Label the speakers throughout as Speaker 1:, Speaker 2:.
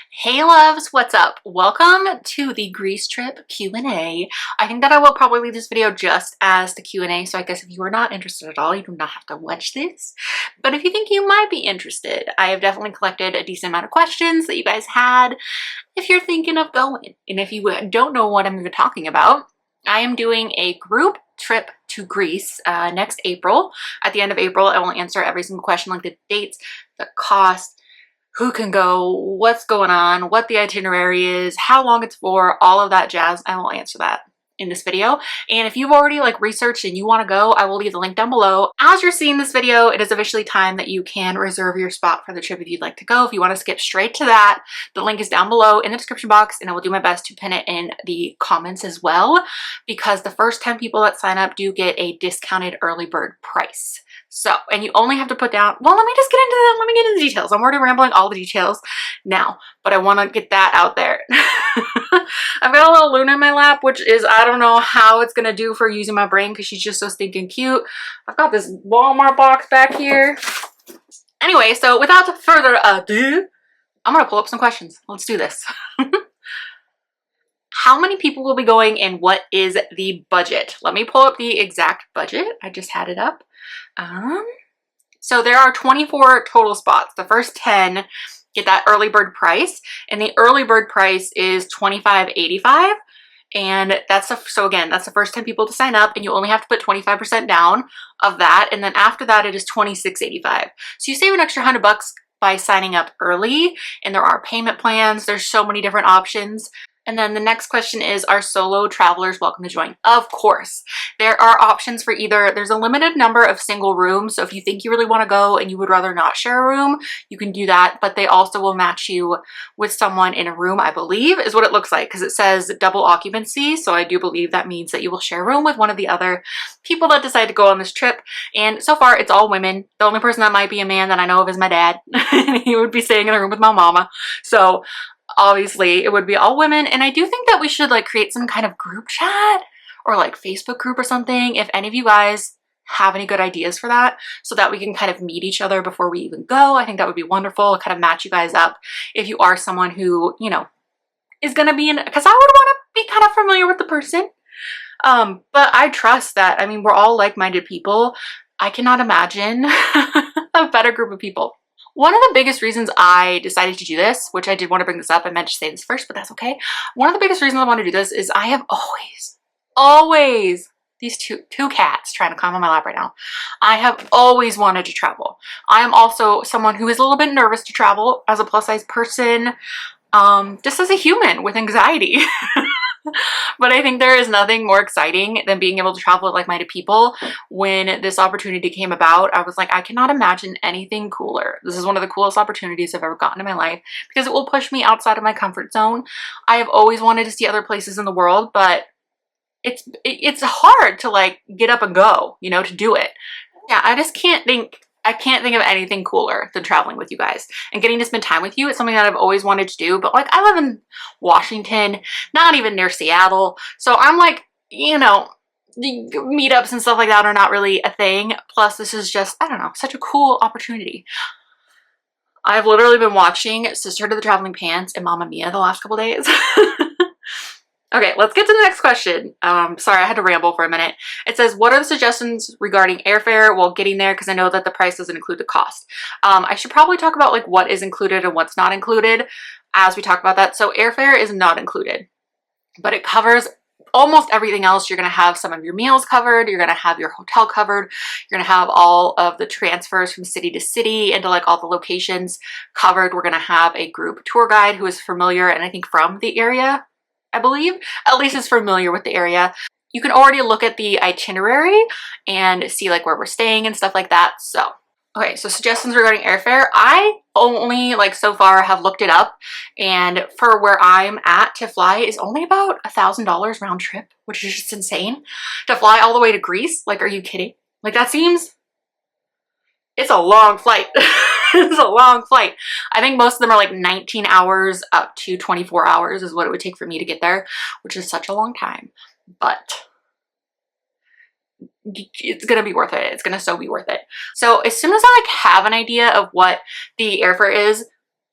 Speaker 1: Hey loves, what's up? Welcome to the Greece trip Q&A. I think that I will probably leave this video just as the Q&A, so I guess if you are not interested at all, you do not have to watch this. But if you think you might be interested, I have definitely collected a decent amount of questions that you guys had if you're thinking of going. And if you don't know what I'm even talking about, I am doing a group trip to Greece next April. At the end of April, I will answer every single question, like the dates, the cost, who can go, what's going on, what the itinerary is, how long it's for, all of that jazz. I will answer that in this video. And if you've already researched and you want to go, I will leave the link down below. As you're seeing this video, it is officially time that you can reserve your spot for the trip if you'd like to go. If you want to skip straight to that, the link is down below in the description box, and I will do my best to pin it in the comments as well, because the first 10 people that sign up do get a discounted early bird price. So, and you only have to put down, well, let me just get into that. Let me get into the details. I'm already rambling all the details now, but I want to get that out there. I've got a little Luna in my lap, which is, I don't know how it's going to do for using my brain because she's just so stinking cute. I've got this Walmart box back here. Anyway, so without further ado, I'm going to pull up some questions. Let's do this. How many people will be going and what is the budget? Let me pull up the exact budget. I just had it up. So there are 24 total spots. The first 10 get that early bird price, and the early bird price is $25.85. And that's that's the first 10 people to sign up, and you only have to put 25% down of that. And then after that, it is $26.85. So you save an extra $100 by signing up early, and there are payment plans. There's so many different options. And then the next question is, are solo travelers welcome to join? Of course. There are options for either, there's a limited number of single rooms. So if you think you really want to go and you would rather not share a room, you can do that. But they also will match you with someone in a room, I believe, is what it looks like, because it says double occupancy. So I do believe that means that you will share a room with one of the other people that decide to go on this trip. And so far, it's all women. The only person that might be a man that I know of is my dad. He would be staying in a room with my mama. So obviously it would be all women. And I do think that we should create some kind of group chat or Facebook group or something, if any of you guys have any good ideas for that, so that we can kind of meet each other before we even go. I think that would be wonderful. Kind of match you guys up if you are someone who, is going to be in, because I would want to be kind of familiar with the person. But I trust that, we're all like-minded people. I cannot imagine a better group of people. One of the biggest reasons I decided to do this, which I did want to bring this up, I meant to say this first, but that's okay. One of the biggest reasons I want to do this is I have always, these two cats trying to climb on my lap right now. I have always wanted to travel. I am also someone who is a little bit nervous to travel as a plus size person, just as a human with anxiety. But I think there is nothing more exciting than being able to travel with like-minded people. When this opportunity came about, I was like, I cannot imagine anything cooler. This is one of the coolest opportunities I've ever gotten in my life, because it will push me outside of my comfort zone. I have always wanted to see other places in the world, but it's hard to get up and go, to do it. Yeah, I can't think of anything cooler than traveling with you guys and getting to spend time with you. It's something that I've always wanted to do, but I live in Washington, not even near Seattle. So I'm the meetups and stuff like that are not really a thing. Plus this is just, I don't know, such a cool opportunity. I've literally been watching Sister to the Traveling Pants and Mamma Mia the last couple days. Okay, let's get to the next question. Sorry, I had to ramble for a minute. It says, what are the suggestions regarding airfare while getting there? Because I know that the price doesn't include the cost. I should probably talk about what is included and what's not included as we talk about that. So airfare is not included, but it covers almost everything else. You're going to have some of your meals covered. You're going to have your hotel covered. You're going to have all of the transfers from city to city into all the locations covered. We're going to have a group tour guide who is familiar and I think from the area, I believe, at least is familiar with the area. You can already look at the itinerary and see where we're staying and stuff like that. So, okay, so suggestions regarding airfare. I only so far have looked it up, and for where I'm at to fly is only about $1,000 round trip, which is just insane. To fly all the way to Greece, are you kidding? That seems, it's a long flight. It's a long flight. I think most of them are 19 hours up to 24 hours is what it would take for me to get there, which is such a long time. But it's gonna be worth it. It's gonna so be worth it. So as soon as I have an idea of what the airfare is,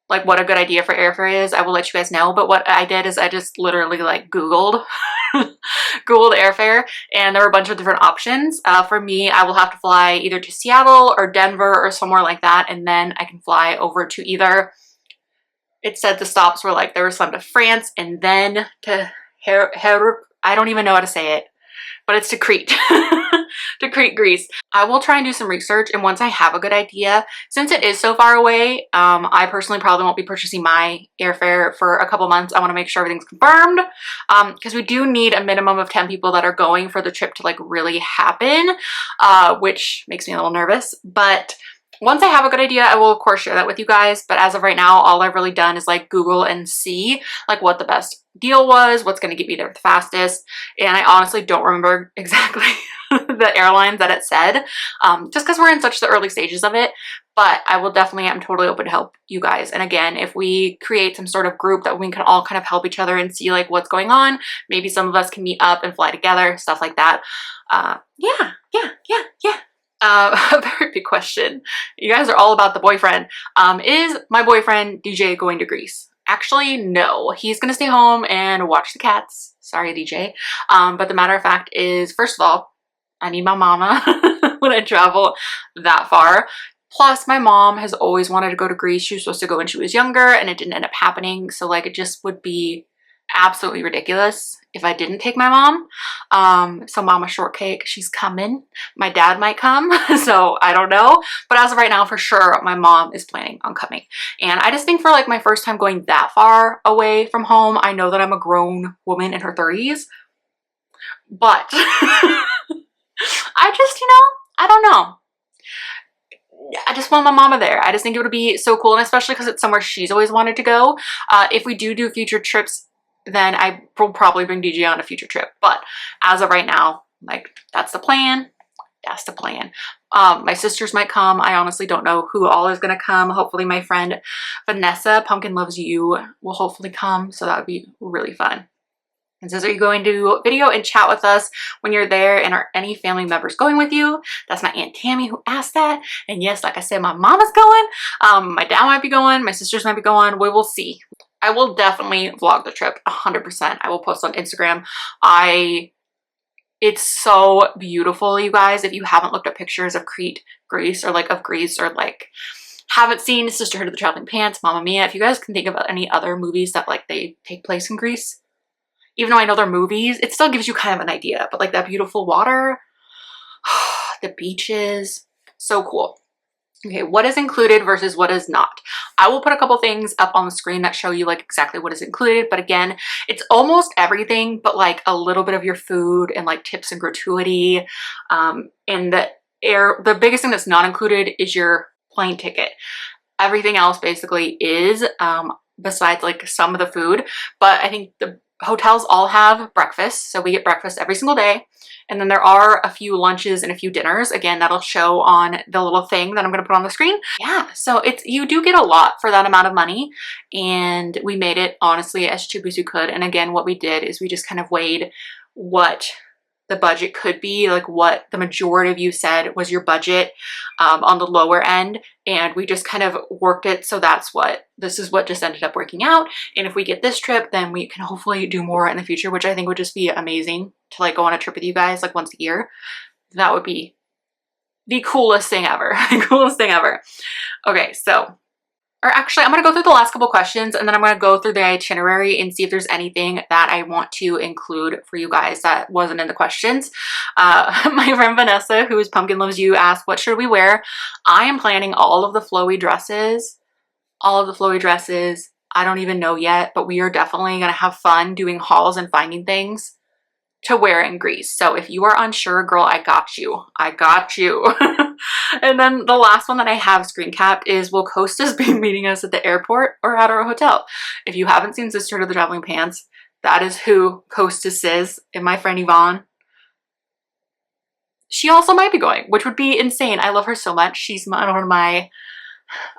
Speaker 1: like what a good idea for airfare is, I will let you guys know. But what I did is I just literally like Googled Googled airfare, and there were a bunch of different options. For me, I will have to fly either to Seattle or Denver or somewhere like that, and then I can fly over to either, it said the stops were like, there was some to France and then to I don't even know how to say it, but it's to Crete. To Crete, Greece. I will try and do some research, and once I have a good idea, since it is so far away, I personally probably won't be purchasing my airfare for a couple months. I want to make sure everything's confirmed, because we do need a minimum of 10 people that are going for the trip to like really happen, which makes me a little nervous. But once I have a good idea, I will of course share that with you guys. But as of right now, all I've really done is like Google and see like what the best deal was, what's going to get me there the fastest. And I honestly don't remember exactly the airlines that it said, just because we're in such the early stages of it. But I will definitely, I'm totally open to help you guys. And again, if we create some sort of group that we can all kind of help each other and see like what's going on, maybe some of us can meet up and fly together, stuff like that. Yeah. A very big question. You guys are all about the boyfriend. Is my boyfriend DJ going to Greece? Actually, no. He's gonna stay home and watch the cats. Sorry, DJ. But the matter of fact is, first of all, I need my mama when I travel that far. Plus, my mom has always wanted to go to Greece. She was supposed to go when she was younger, and it didn't end up happening. So like, it just would be absolutely ridiculous if I didn't take my mom. So Mama Shortcake, she's coming. My dad might come, so I don't know. But as of right now, for sure, my mom is planning on coming. And I just think for like my first time going that far away from home, I know that I'm a grown woman in her 30s, but I just, you know, I don't know. I just want my mama there. I just think it would be so cool, and especially because it's somewhere she's always wanted to go. If we do future trips, then I will probably bring DJ on a future trip. But as of right now, like, that's the plan. That's the plan. My sisters might come. I honestly don't know who all is going to come. Hopefully my friend Vanessa, Pumpkin Loves You, will hopefully come. So that would be really fun. And says, are you going to video and chat with us when you're there, and are any family members going with you? That's my Aunt Tammy who asked that. And yes, like I said, my mama's going. My dad might be going. My sisters might be going. We will see. I will definitely vlog the trip 100%. I will post on Instagram. It's so beautiful, you guys. If you haven't looked at pictures of Crete, Greece, or like of Greece, or like haven't seen Sisterhood of the Traveling Pants, Mamma Mia, if you guys can think of any other movies that like they take place in Greece, even though I know they're movies, it still gives you kind of an idea. But like that beautiful water, the beaches, so cool. Okay, what is included versus what is not? I will put a couple things up on the screen that show you like exactly what is included. But again, it's almost everything, but like a little bit of your food and like tips and gratuity. And the biggest thing that's not included is your plane ticket. Everything else basically is, besides like some of the food. But I think the hotels all have breakfast, so we get breakfast every single day, and then there are a few lunches and a few dinners. Again, that'll show on the little thing that I'm going to put on the screen. Yeah, so you do get a lot for that amount of money, and we made it honestly as cheap as we could. And again, what we did is we just kind of weighed what the budget could be, like what the majority of you said was your budget on the lower end, and we just kind of worked it. So this is what just ended up working out. And if we get this trip, then we can hopefully do more in the future, which I think would just be amazing to like go on a trip with you guys like once a year. That would be the coolest thing ever. The coolest thing ever. Okay, so, or actually, I'm going to go through the last couple questions, and then I'm going to go through the itinerary and see if there's anything that I want to include for you guys that wasn't in the questions. My friend Vanessa, who is Pumpkin Loves You, asked, what should we wear? I am planning all of the flowy dresses. All of the flowy dresses. I don't even know yet, but we are definitely going to have fun doing hauls and finding things to wear in Greece. So if you are unsure, girl, I got you. I got you. And then the last one that I have screen capped is, will Costas be meeting us at the airport or at our hotel? If you haven't seen Sisterhood of the Traveling Pants, that is who Costas is, and my friend Yvonne. She also might be going, which would be insane. I love her so much. She's one of my,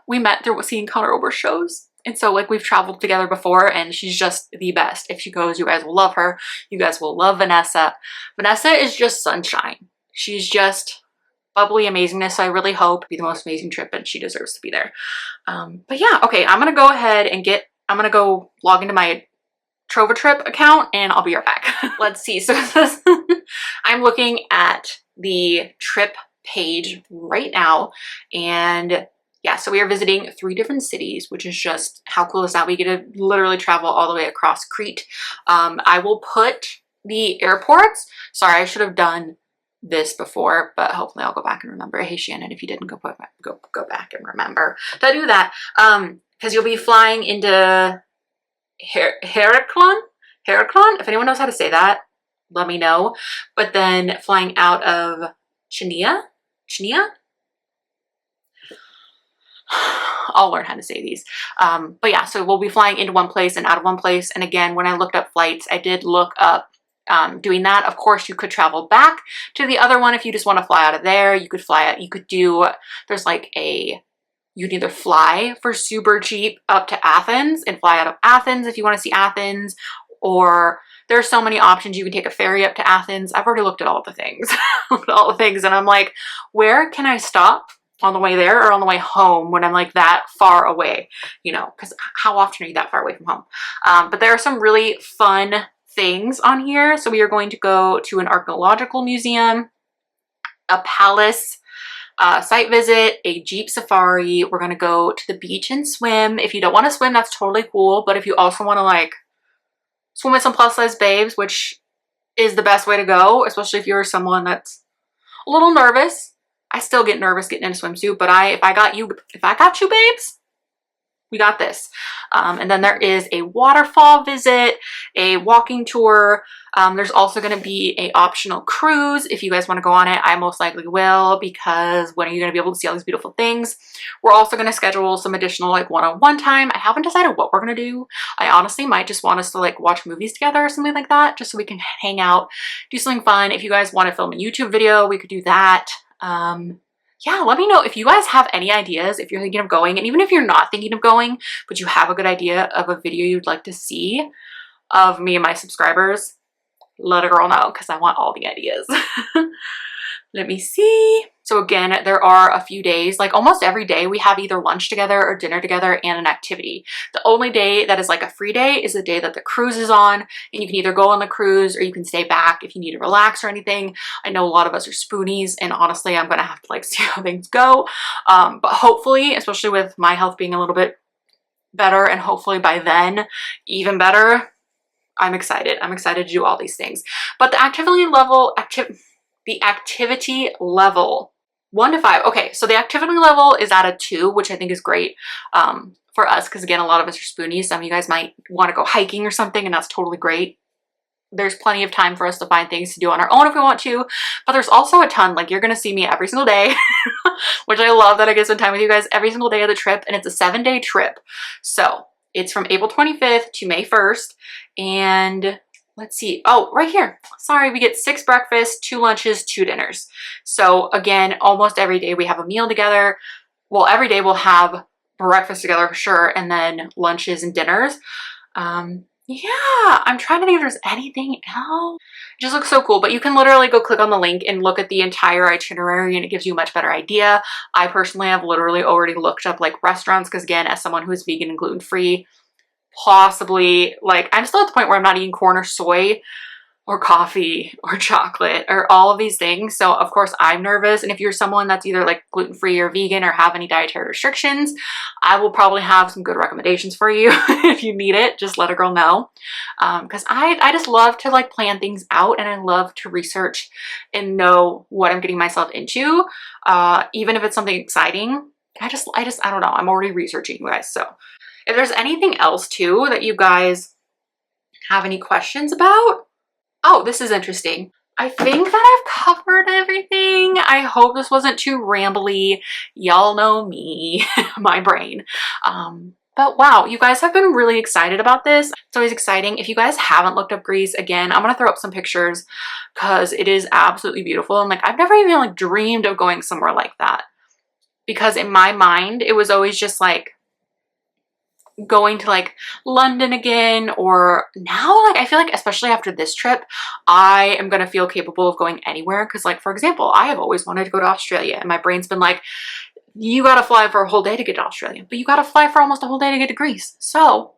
Speaker 1: we met through seeing Conor Oberst shows. And so like we've traveled together before, and she's just the best. If she goes, you guys will love her. You guys will love Vanessa. Vanessa is just sunshine. She's just bubbly amazingness. So I really hope it'll be the most amazing trip, and she deserves to be there. But yeah, okay, I'm gonna go ahead and I'm gonna go log into my TrovaTrip account and I'll be right back. Let's see. So I'm looking at the trip page right now, and yeah, so we are visiting 3 different cities, which is just, how cool is that? We get to literally travel all the way across Crete. I will put the airports. Sorry, I should have done this before, but hopefully I'll go back and remember. Hey Shannon, if you didn't go back and remember to do that, because you'll be flying into Heraklion. If anyone knows how to say that, let me know. But then flying out of Chania. I'll learn how to say these. But yeah, so we'll be flying into one place and out of one place. And again, when I looked up flights, I did look up doing that. Of course, you could travel back to the other one if you just want to fly out of there. You could fly out, you could do, there's like you can either fly for super cheap up to Athens and fly out of Athens if you want to see Athens, or there's so many options. You can take a ferry up to Athens. I've already looked at all the things, and I'm like, where can I stop on the way there or on the way home when I'm like that far away, you know, because how often are you that far away from home? But there are some really fun things on here. So we are going to go to an archaeological museum, a palace, site visit, a Jeep safari. We're going to go to the beach and swim. If you don't want to swim, that's totally cool. But if you also want to like swim with some plus size babes, which is the best way to go, especially if you're someone that's a little nervous. I still get nervous getting in a swimsuit, but if I got you babes, we got this. And then there is a waterfall visit, a walking tour. There's also going to be a optional cruise. If you guys want to go on it, I most likely will, because when are you going to be able to see all these beautiful things? We're also going to schedule some additional like one-on-one time. I haven't decided what we're going to do. I honestly might just want us to like watch movies together or something like that, just so we can hang out, do something fun. If you guys want to film a YouTube video, we could do that. Yeah, let me know if you guys have any ideas, if you're thinking of going, and even if you're not thinking of going, but you have a good idea of a video you'd like to see of me and my subscribers, let a girl know, because I want all the ideas. Let me see. So again, there are a few days, like almost every day we have either lunch together or dinner together and an activity. The only day that is like a free day is the day that the cruise is on, and you can either go on the cruise or you can stay back if you need to relax or anything. I know a lot of us are spoonies, and honestly, I'm gonna have to like see how things go. But hopefully, especially with my health being a little bit better, and hopefully by then even better, I'm excited. I'm excited to do all these things. But the activity level 1 to 5. Okay, so the activity level is at a 2, which I think is great for us, because again, a lot of us are spoonies. Some of you guys might want to go hiking or something, and that's totally great. There's plenty of time for us to find things to do on our own if we want to, but there's also a ton, like you're gonna see me every single day, which I love that I get to spend time with you guys every single day of the trip, and it's a 7-day trip. So it's from April 25th to May 1st, and let's see. Oh, right here. Sorry, we get 6 breakfasts, 2 lunches, 2 dinners. So again, almost every day we have a meal together. Well, every day we'll have breakfast together for sure, and then lunches and dinners. Yeah, I'm trying to think if there's anything else. It just looks so cool, but you can literally go click on the link and look at the entire itinerary, and it gives you a much better idea. I personally have literally already looked up like restaurants, because again, as someone who's vegan and gluten-free, possibly, like, I'm still at the point where I'm not eating corn or soy or coffee or chocolate or all of these things. So of course I'm nervous. And if you're someone that's either like gluten-free or vegan or have any dietary restrictions, I will probably have some good recommendations for you. If you need it, just let a girl know. Because I just love to like plan things out, and I love to research and know what I'm getting myself into. Even if it's something exciting, I don't know. I'm already researching, you guys. So if there's anything else too that you guys have any questions about. Oh, this is interesting. I think that I've covered everything. I hope this wasn't too rambly. Y'all know me, my brain. But wow, you guys have been really excited about this. It's always exciting. If you guys haven't looked up Greece, again, I'm gonna throw up some pictures because it is absolutely beautiful. And like, I've never even like dreamed of going somewhere like that, because in my mind, it was always just like going to like London again, or now, like I feel like especially after this trip, I am gonna feel capable of going anywhere. Because like, for example, I have always wanted to go to Australia, and my brain's been like, you gotta fly for a whole day to get to Australia, but you gotta fly for almost a whole day to get to Greece. So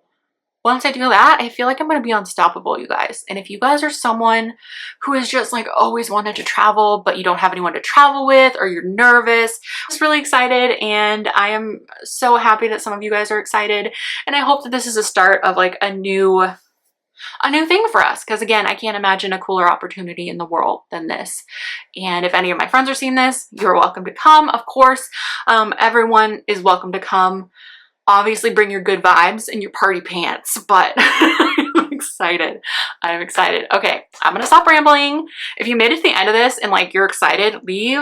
Speaker 1: once I do that, I feel like I'm going to be unstoppable, you guys. And if you guys are someone who is just like always wanted to travel, but you don't have anyone to travel with, or you're nervous, I'm just really excited. And I am so happy that some of you guys are excited. And I hope that this is a start of like a new thing for us. Because again, I can't imagine a cooler opportunity in the world than this. And if any of my friends are seeing this, you're welcome to come. Of course, everyone is welcome to come. Obviously bring your good vibes and your party pants, but I'm excited. I'm excited. Okay, I'm gonna stop rambling. If you made it to the end of this and like you're excited, leave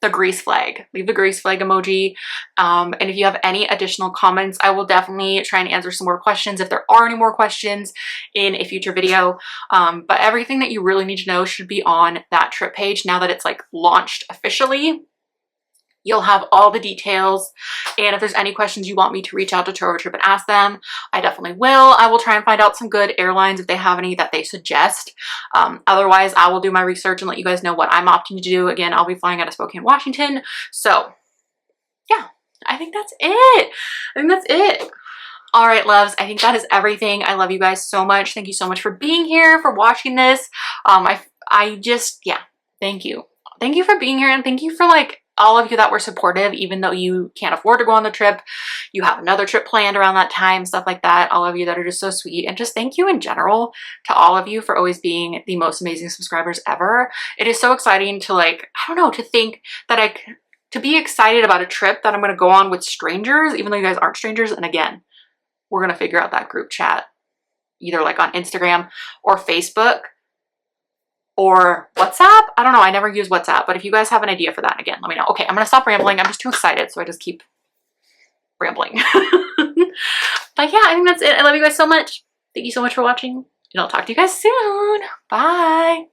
Speaker 1: the Greece flag. Leave the Greece flag emoji. And if you have any additional comments, I will definitely try and answer some more questions if there are any more questions in a future video. But everything that you really need to know should be on that trip page now that it's like launched officially. You'll have all the details, and if there's any questions you want me to reach out to TourOverTrip and ask them, I definitely will. I will try and find out some good airlines if they have any that they suggest. Otherwise, I will do my research and let you guys know what I'm opting to do. Again, I'll be flying out of Spokane, Washington. So yeah, I think that's it. All right, loves, I think that is everything. I love you guys so much. Thank you so much for being here, for watching this. Yeah, thank you. Thank you for being here, and thank you for like all of you that were supportive, even though you can't afford to go on the trip. You have another trip planned around that time, stuff like that. All of you that are just so sweet, and just thank you in general to all of you for always being the most amazing subscribers ever. It is so exciting to like, I don't know, to think that to be excited about a trip that I'm going to go on with strangers, even though you guys aren't strangers. And again, we're going to figure out that group chat either like on Instagram or Facebook or WhatsApp. I don't know. I never use WhatsApp, but if you guys have an idea for that, again, let me know. Okay, I'm going to stop rambling. I'm just too excited, so I just keep rambling. But yeah, I think that's it. I love you guys so much. Thank you so much for watching, and I'll talk to you guys soon. Bye.